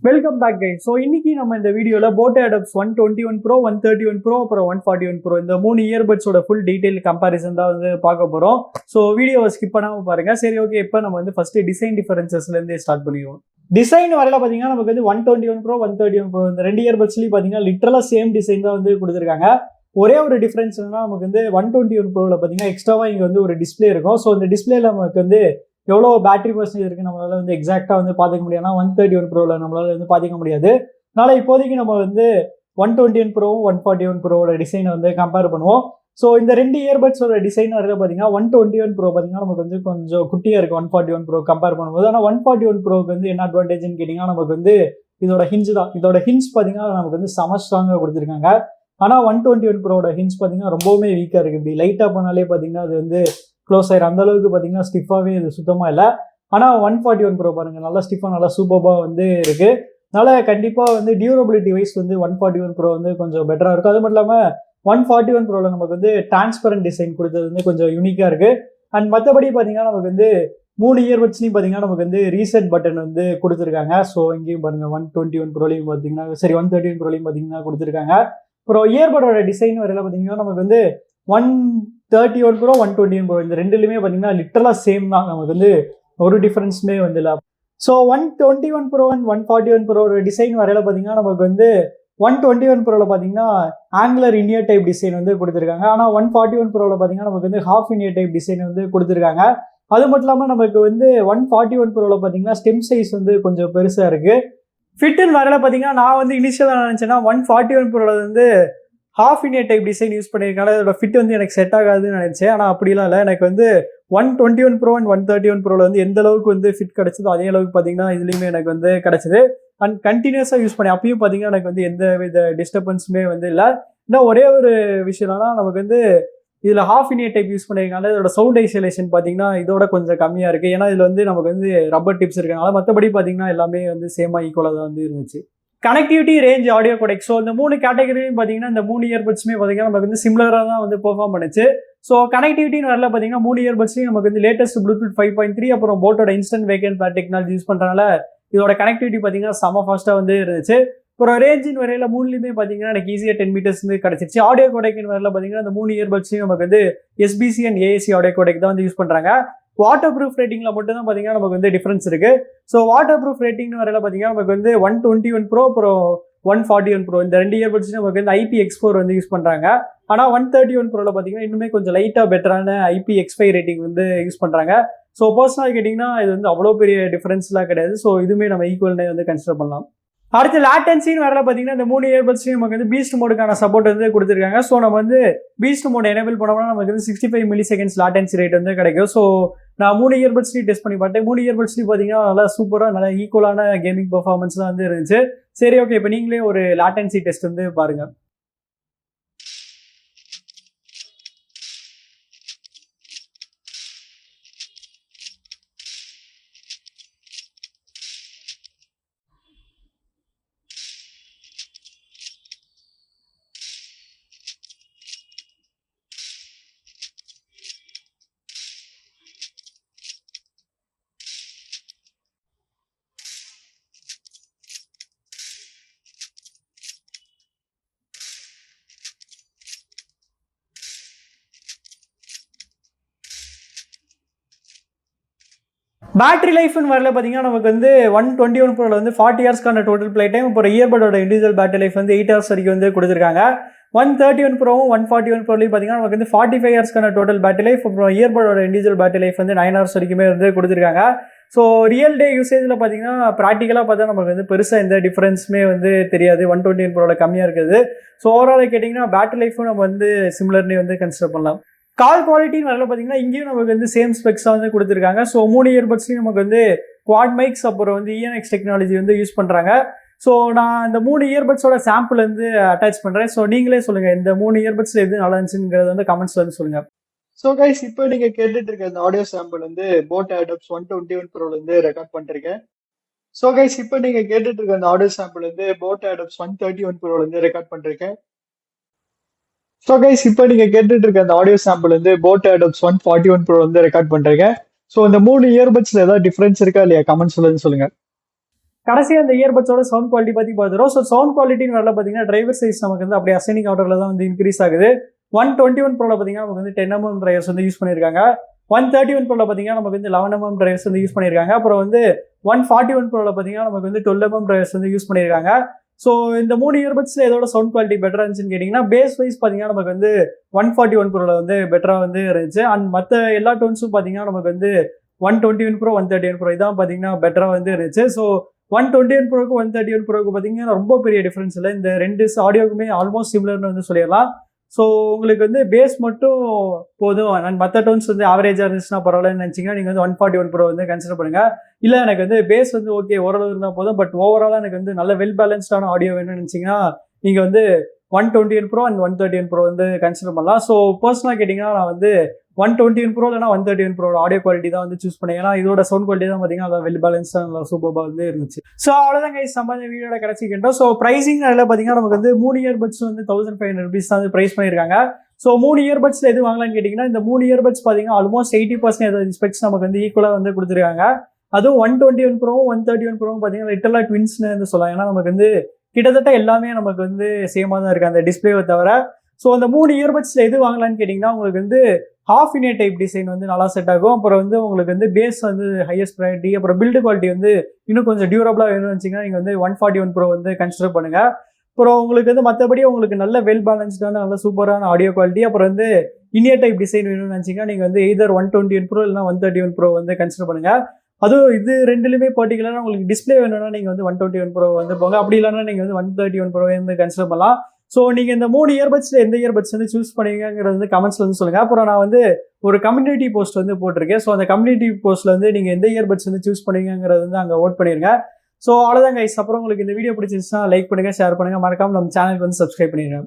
Welcome back guys. So இன்னைக்கு நம்ம இந்த வீடியோவில் போட் Airdopes 121 Pro 131 Pro அப்புறம் 141 Pro இந்த 3 இயர்பட்ஸோட ஃபுல் டீடைல் கம்பேரிசன் தான் வந்து பார்க்க போகிறோம். ஸோ வீடியோவை ஸ்கிப் பண்ணாமல் பாருங்க. சரி, ஓகே, இப்போ நம்ம வந்து ஃபர்ஸ்ட் டிசைன் டிஃபரன்சஸ்லேருந்து ஸ்டார்ட் பண்ணிடுவோம். டிசைன் வரையில பார்த்தீங்கன்னா நமக்கு வந்து 121 Pro 131 Pro இந்த ரெண்டு இயர்பட்ஸ்லையும் பார்த்தீங்கன்னா லிட்டரலாக சேம் டிசைன் தான் வந்து கொடுத்துருக்காங்க. ஒரே ஒரு டிஃபரன்ஸ் என்னன்னா நமக்கு வந்து 121 Proவில் பார்த்தீங்கன்னா எக்ஸ்ட்ராவாக இங்கே வந்து ஒரு டிஸ்பிளே இருக்கும். ஸோ இந்த டிஸ்பிளேல நமக்கு வந்து எவ்வளோ பேட்டரி பர்சன்டேஜ் இருக்குது நம்மளால வந்து எக்ஸாக்டாக வந்து பார்த்துக்க முடியாது. 131 Proவில் நம்மளால வந்து பார்த்துக்க முடியாது. அதனால் இப்போதைக்கு நம்ம வந்து 121 Proவும் 141 Proவோட டிசைனை வந்து கம்பேர் பண்ணுவோம். ஸோ இந்த ரெண்டு இயர்பட்ஸோட டிசைன் வரையில் பார்த்தீங்கன்னா 121 Pro பார்த்தீங்கன்னா நமக்கு வந்து கொஞ்சம் குட்டியாக இருக்குது 141 Pro கம்பேர் பண்ணும்போது. ஆனால் 141 Proவுக்கு வந்து என்ன அட்வான்டேஜ்னு கேட்டிங்கன்னா நமக்கு வந்து இதோட ஹிஞ்ச் தான். இதோட ஹிஞ்ச் பார்த்தீங்கன்னா நமக்கு வந்து செம ஸ்ட்ராங்காக கொடுத்துருக்காங்க. ஆனால் 121 Proவோட ஹிஞ்ச் பார்த்தீங்கன்னா ரொம்பவுமே வீக்காக இருக்குது. இப்படி லைட்டாக பண்ணாலே பார்த்தீங்கன்னா அது வந்து க்ளோஸ் ஆயிரும். அந்த அளவுக்கு பார்த்தீங்கன்னா ஸ்டிஃபாகவே இது சுத்தமாக இல்லை. ஆனால் 141 Pro பாருங்கள், நல்லா ஸ்டிஃபாக நல்லா சூப்பராக வந்து இருக்குது. அதனால் கண்டிப்பாக வந்து டியூரபிலிட்டி வைஸ் வந்து 141 Pro வந்து கொஞ்சம் பெட்டராக இருக்கும். அது மட்டும் இல்லாமல் 141 Proவில் நமக்கு வந்து டிரான்ஸ்பரண்ட் டிசைன் கொடுத்தது வந்து கொஞ்சம் யூனிக்காக இருக்குது. அண்ட் மற்றபடி பார்த்தீங்கன்னா நமக்கு வந்து 3 இயர்பட்ஸ்லையும் பார்த்தீங்கன்னா நமக்கு வந்து ரீசெட் பட்டன் வந்து கொடுத்துருக்காங்க. ஸோ இங்கேயும் பாருங்கள் 121 Proலையும் பார்த்தீங்கன்னா 131 Proலையும் பார்த்தீங்கன்னா கொடுத்துருக்காங்க. அப்புறம் இயர்படோட டிசைன் வரையில் பார்த்தீங்கன்னா நமக்கு வந்து 131 Pro 121 Pro இந்த ரெண்டுலையுமே பார்த்தீங்கன்னா லிட்டரலாக சேம் தான். நமக்கு வந்து ஒரு டிஃப்ரென்ஸுமே வந்து இல்லை. ஸோ 121 Pro அண்ட் 141 Proவோட டிசைன் வரையில் பார்த்தீங்கன்னா நமக்கு வந்து 121 Proவில் பார்த்தீங்கன்னா ஆங்குலர் இனியர் டைப் டிசைன் வந்து கொடுத்துருக்காங்க. ஆனால் 141 Proவில் பார்த்தீங்கன்னா நமக்கு வந்து ஹாஃப் இனியர் டைப் டிசைன் வந்து கொடுத்துருக்காங்க. அது மட்டும் இல்லாமல் நமக்கு வந்து 141 Proவில் பார்த்தீங்கன்னா ஸ்டெம் சைஸ் வந்து கொஞ்சம் பெருசாக இருக்குது. ஃபிட்டுன்னு வரையில் பார்த்தீங்கன்னா நான் வந்து இனிஷியலாக நினச்சேன்னா 141 Proவில் வந்து ஹாஃப் இனியர் டைப் டிசைன் யூஸ் பண்ணியிருக்காங்க. அதோட ஃபிட் வந்து எனக்கு செட் ஆகாதுன்னு நினச்சேன். ஆனால் அப்படிலாம் இல்லை. எனக்கு வந்து 121 Pro அண்ட் 131 Proவில் வந்து எந்த அளவுக்கு வந்து ஃபிட் கிடச்சதோ அதே அளவுக்கு பார்த்தீங்கன்னா இதுலேயுமே எனக்கு வந்து கிடச்சிது. அண்ட் கண்டினியூஸாக யூஸ் பண்ணி அப்பயும் பார்த்தீங்கன்னா எனக்கு வந்து எந்த வித டிஸ்டர்பன்ஸுமே வந்து இல்லை. இன்னும் ஒரே ஒரு விஷயம்னா நமக்கு வந்து இதில் ஹாஃப் இனியர் டைப் யூஸ் பண்ணியிருக்காங்க. இதோட சவுண்ட் ஐசோலேஷன் பார்த்தீங்கன்னா இதோட கொஞ்சம் கம்மியாக இருக்குது. ஏன்னா இதில் வந்து நமக்கு வந்து ரப்பர் டிப்ஸ் இருக்கனால மற்றபடி பார்த்தீங்கன்னா எல்லாமே வந்து சேமாக ஈக்குவலாக தான் வந்து இருந்துச்சு. Connectivity, range, audio codec, so இந்த 3 கேட்டகரியும் பார்த்தீங்கன்னா இந்த 3 இயர்பட்ஸுமே பார்த்தீங்கன்னா நமக்கு வந்து சிமிலராக தான் வந்து பெர்ஃபார்ம் பண்ணுச்சு. ஸோ கனெக்டிவிட்டின்னு வரல பார்த்தீங்கன்னா 3 இயர்பட்ஸ்லையும் நமக்கு வந்து லேட்டஸ்ட் ப்ளூடூத் 5.3 அப்புறம் போட்டோட இன்ஸ்டன்ட் வேகன் பேட் டெக்னாலஜி யூஸ் பண்ணுறதுனால இதோட கனெக்டிவிட்டி பார்த்தீங்கன்னா செம ஃபாஸ்ட்டாக வந்து இருந்துச்சு. அப்புறம் ரேஞ்சின் வரையில் 3லையுமே பார்த்தீங்கன்னா எனக்கு ஈஸியாக 10 மீட்டர்ஸ் வந்து கிடச்சிருச்சு. ஆடியோ கோடெக்னு வரல பார்த்தீங்கன்னா இந்த 3 இயர்பட்ஸ்லையும் நமக்கு வந்து SBC and AAC audio codec தான் வந்து யூஸ் பண்ணுறாங்க. வாட்டர் ப்ரூஃப் ரேட்டிங்கில் மட்டும் தான் பார்த்தீங்கன்னா நமக்கு வந்து டிஃப்ரென்ஸ் இருக்குது. ஸோ வாட்டர் ப்ரூஃப் ரேட்டிங்னு வரையில் பார்த்தீங்கன்னா நமக்கு வந்து 121 Pro அப்புறம் 141 Pro இந்த ரெண்டு இயர்பட்ஸ் நமக்கு வந்து IPX4 வந்து யூஸ் பண்ணுறாங்க. ஆனால் 131 Proவில் பார்த்தீங்கன்னா இன்னுமே கொஞ்சம் லைட்டாக பெட்டரான IPX5 ரேட்டிங் வந்து யூஸ் பண்ணுறாங்க. ஸோ பர்சனலாக கேட்டிங்கன்னா இது வந்து அவ்வளோ பெரிய டிஃப்ரென்ஸ்லாம் கிடையாது. ஸோ இதுவுமே நம்ம ஈக்குவல்னே வந்து கன்சிடர் பண்ணலாம். அடுத்து லேட்டன்சின்னு வரல பார்த்தீங்கன்னா இந்த 3 இயர்பட்ஸ்லையும் நமக்கு வந்து பீஸ்ட் மோடுக்கான சப்போர்ட் வந்து கொடுத்துருக்காங்க. ஸோ நம்ம வந்து பீஸ்ட் மோட் எனேபிள் பண்ணோம்னா நமக்கு வந்து 65 milliseconds லேட்டன்சி ரேட் வந்து கிடைக்கும். ஸோ நான் 3 இயர்பட்ஸ்லையும் டெஸ்ட் பண்ணி பார்த்தேன். 3 இயர்பட்ஸ்லையும் பார்த்தீங்கன்னா நல்லா சூப்பராக நல்லா ஈக்குவலான கேமிங் பெர்ஃபார்மன்ஸ் தான் வந்து இருந்துச்சு. சரி, ஓகே, இப்போ நீங்களே ஒரு லேட்டன்சி டெஸ்ட் வந்து பாருங்கள். பேட்டரி லைஃப்னு வரல பார்த்தீங்கன்னா நமக்கு வந்து 121 Proவில் வந்து 40 ஹவர்ஸ்க்கான டோட்டல் ப்ளே டைம், அப்புறம் இயர்படோட இண்டிவிஜுவல் பேட்டரி லைஃப் வந்து 8 ஹவர்ஸ் வரைக்கும் வந்து கொடுத்துருக்காங்க. 131 Proவும் 141 Proலையும் பார்த்தீங்கன்னா நமக்கு வந்து 45 ஹவர்ஸ்க்கான டோட்டல் பேட்டரி லைஃப், அப்புறம் இயர்படோட இண்டிவிஜுவல் பேட்டரி லைஃப் வந்து 9 ஹவர்ஸ் வரைக்குமே வந்து கொடுத்துருக்காங்க. ஸோ ரியல் டே யூசேஜில் பார்த்தீங்கன்னா ப்ராக்டிக்கலாக பார்த்தா நமக்கு வந்து பெருசாக எந்த டிஃப்ரென்ஸுமே வந்து தெரியாது 121 Proவில் கம்மியாக இருக்குது. ஸோ ஓவரால் கேட்டிங்கன்னா பேட்டரி லைஃபும் நம்ம வந்து சிமிலர்னே வந்து கன்சிடர் பண்ணலாம். கால் குவாலிட்டின்னு வரல பார்த்தீங்கன்னா இங்கேயும் நமக்கு வந்து சேம் ஸ்பெக்ஸாக வந்து கொடுத்துருக்காங்க. ஸோ 3 இயர்பட்ஸ்லையும் நமக்கு வந்து குவாட் மைக்ஸ் அப்புறம் வந்து ENX டெக்னாலஜி வந்து யூஸ் பண்ணுறாங்க. ஸோ நான் இந்த 3 இயர்பட்ஸோட சாம்பிள் வந்து அட்டாச் பண்ணுறேன். ஸோ நீங்களே சொல்லுங்கள் இந்த 3 இயர்பட்ஸில் எது நல்லா இருந்துச்சுங்கிறது வந்து கமெண்ட்ஸில் வந்து சொல்லுங்கள். ஸோ கைஸ், இப்போ நீங்கள் கேட்டுட்டு இருக்க இந்த ஆடியோ சாம்பிள் வந்து போட் Airdopes 121 Proவில் வந்து ரெக்கார்ட் பண்ணிருக்கேன். ஸோ கைஸ், இப்போ நீங்கள் கேட்டுட்டு இருக்க இந்த ஆடியோ சாம்பிள் வந்து போட் Airdopes 131 Proவில் வந்து ரெக்கார்ட் பண்ணிருக்கேன். ஸோ கைஸ், இப்போ நீங்கள் கேட்டுட்டு இருக்க அந்த ஆடியோ சாம்பிள் வந்து போட் Airdopes 141 Pro வந்து ரெக்கார்ட் பண்ணிருக்கேன். ஸோ இந்த 3 இயர்பட்ஸில் ஏதாவது டிஃப்ரென்ஸ் இருக்கா இல்லையா கமெண்ட்ஸ்ல சொல்லுங்கள். கடைசியாக அந்த இயர்பட்ஸோட சவுண்ட் குவாலிட்டி பற்றி பார்த்துரும். ஸோ சவுண்ட் குவாலிட்டின்னு வரல பார்த்தீங்கன்னா டிரைவர் சைஸ் நமக்கு வந்து அப்படியே அசைனிங் ஆர்டரில் தான் வந்து இன்க்ரீஸ் ஆகுது. 121 ப்ரோவில் பார்த்தீங்கன்னா நமக்கு வந்து 10 mm டிரைவர்ஸ் வந்து யூஸ் பண்ணியிருக்காங்க. 131 ப்ரோவில் பார்த்தீங்கன்னா நமக்கு வந்து 11 mm டிரைவர்ஸ் வந்து யூஸ் பண்ணியிருக்காங்க. அப்புறம் வந்து 141 ப்ரோவில் பார்த்தீங்கன்னா நமக்கு வந்து 12 mm டிரைவர்ஸ் வந்து யூஸ் பண்ணியிருக்காங்க. ஸோ இந்த 3 இயர்பட்ஸில் எதோட சவுண்ட் குவாலிட்டி பெட்டராக இருந்துச்சுன்னு கேட்டிங்கன்னா பேஸ் வைஸ் பார்த்தீங்கன்னா நமக்கு வந்து 141 ப்ரோவில் வந்து பெட்டராக வந்து இருந்துச்சு. அண்ட் மற்ற எல்லா டோன்ஸும் பார்த்தீங்கன்னா நமக்கு வந்து 121 ப்ரோ 131 ப்ரோ இதான் பார்த்தீங்கன்னா பெட்டராக வந்து இருந்துச்சு. ஸோ 121 ப்ரோக்கு 131 ப்ரோக்கு பார்த்தீங்கன்னா ரொம்ப பெரிய டிஃப்ரென்ஸ் இல்லை. இந்த ரெண்டு ஆடியோக்குமே ஆல்மோஸ்ட் சிமிலர்னு வந்து சொல்லிடலாம். ஸோ உங்களுக்கு வந்து பேஸ் மட்டும் போதும் அண்ட் மற்ற டோன்ஸ் வந்து ஆவரேஜாக இருந்துச்சுன்னா பரவாயில்லன்னு நினச்சிங்கன்னா நீங்கள் வந்து 141 ப்ரோ வந்து கன்சிடர் பண்ணுங்கள். இல்லை எனக்கு வந்து பேஸ் வந்து ஓகே ஓரளவு இருந்தால் போதும், பட் ஓவராலாக எனக்கு வந்து நல்ல வெல் பேலன்ஸ்டான ஆடியோ வேணும்னு நினச்சிங்கன்னா நீங்கள் வந்து 121 ப்ரோ அண்ட் 131 ப்ரோ வந்து கன்சிடர் பண்ணலாம். ஸோ பர்சனலாக கேட்டிங்கன்னா நான் வந்து 121 ப்ரோ இல்லைனா 131 ப்ரோட ஆடியோ குவாலிட்டி தான் வந்து சூஸ் பண்ணேன். ஏன்னா இதோட சவுண்ட் குவாலிட்டி தான் பார்த்தீங்கன்னா நல்லா வெல் பேலன்ஸாக நல்லா சூப்பராக வந்து இருந்துச்சு. ஸோ அவ்வளோதான் கைஸ் நம்ம இந்த வீடியோட கடைசி கேட்டோம். ஸோ ப்ரைஸிங் நல்லா பார்த்தீங்கன்னா நமக்கு வந்து 3 இயர்பட்ஸ் வந்து 1500 rupees தான் வந்து ப்ரைஸ் பண்ணியிருக்காங்க. ஸோ 3 இயர்பட்ஸில் எது வாங்கலாம்னு கேட்டிங்கன்னா இந்த 3 இயர்பட்ஸ் பார்த்தீங்கன்னா ஆல்மோஸ்ட் 80% ஸ்பெக்ஸ் நமக்கு வந்து ஈக்குவலாக வந்து கொடுத்துருக்காங்க. அதுவும் 121 ப்ரோவும் 131 ப்ரோவும் பார்த்தீங்கன்னா லிட்டரலாக ட்வின்ஸ்னு வந்து சொல்லலாம். ஏன்னா நமக்கு வந்து கிட்டத்தட்ட எல்லாமே நமக்கு வந்து சேமாக தான் இருக்குது அந்த டிஸ்பிளேவை தவிர. ஸோ அந்த 3 இயர்பட்ஸில் எது வாங்கலான்னு கேட்டிங்கன்னா உங்களுக்கு வந்து ஹாஃப் இன் டைப் டிசைன் வந்து நல்லா செட் ஆகும். அப்புறம் வந்து உங்களுக்கு வந்து பேஸ் வந்து ஹையஸ்ட் ப்ரையாரிட்டி, அப்புறம் பில்டு குவாலிட்டி வந்து இன்னும் கொஞ்சம் டியூரபிளாக வேணும்னு வச்சிங்கன்னா நீங்கள் வந்து 141 ப்ரோ வந்து கன்சிடர் பண்ணுங்கள். அப்புறம் உங்களுக்கு வந்து மற்றபடி உங்களுக்கு நல்ல வெல் பேலன்ஸ்டான நல்ல சூப்பரான ஆடியோ குவாலிட்டி, அப்புறம் வந்து இனியர் டைப் டிசைன் வேணும்னு நினச்சிங்கன்னா நீங்கள் வந்து எய்தர் 121 ப்ரோ இல்லைனா 131 ப்ரோ வந்து கன்சிடர் பண்ணுங்கள். அதுவும் இது ரெண்டுலையுமே பர்டிகுலராக உங்களுக்கு டிஸ்பிளே வேணும்னா நீங்கள் வந்து 121 ப்ரோ வந்து போங்க. அப்படி இல்லைன்னா நீங்கள் வந்து 131 ப்ரோ வந்து கன்சிடர் பண்ணலாம். ஸோ நீங்கள் இந்த 3 இயர்பட்ஸில் எந்த இயர்பட்ஸ் வந்து சூஸ் பண்ணுவீங்கிறது வந்து கமெண்ட்ஸில் வந்து சொல்லுங்கள். அப்புறம் நான் வந்து ஒரு கம்யூனிட்டி போஸ்ட் வந்து போட்டிருக்கேன். ஸோ அந்த கம்யூனிட்டி போஸ்ட்டில் வந்து நீங்கள் எந்த இயர்பட்ஸ் வந்து சூஸ் பண்ணுவீங்கிறது வந்து அங்கே ஓட் பண்ணிடுங்க. ஸோ அவ்வளோதான் கைஸ். அப்புறம் உங்களுக்கு இந்த வீடியோ பிடிச்சிருந்துச்சுன்னா லைக் பண்ணுங்கள், ஷேர் பண்ணுங்கள், மறக்காமல் நம்ம சேனலுக்கு வந்து சப்ஸ்கிரைப் பண்ணிடுங்க.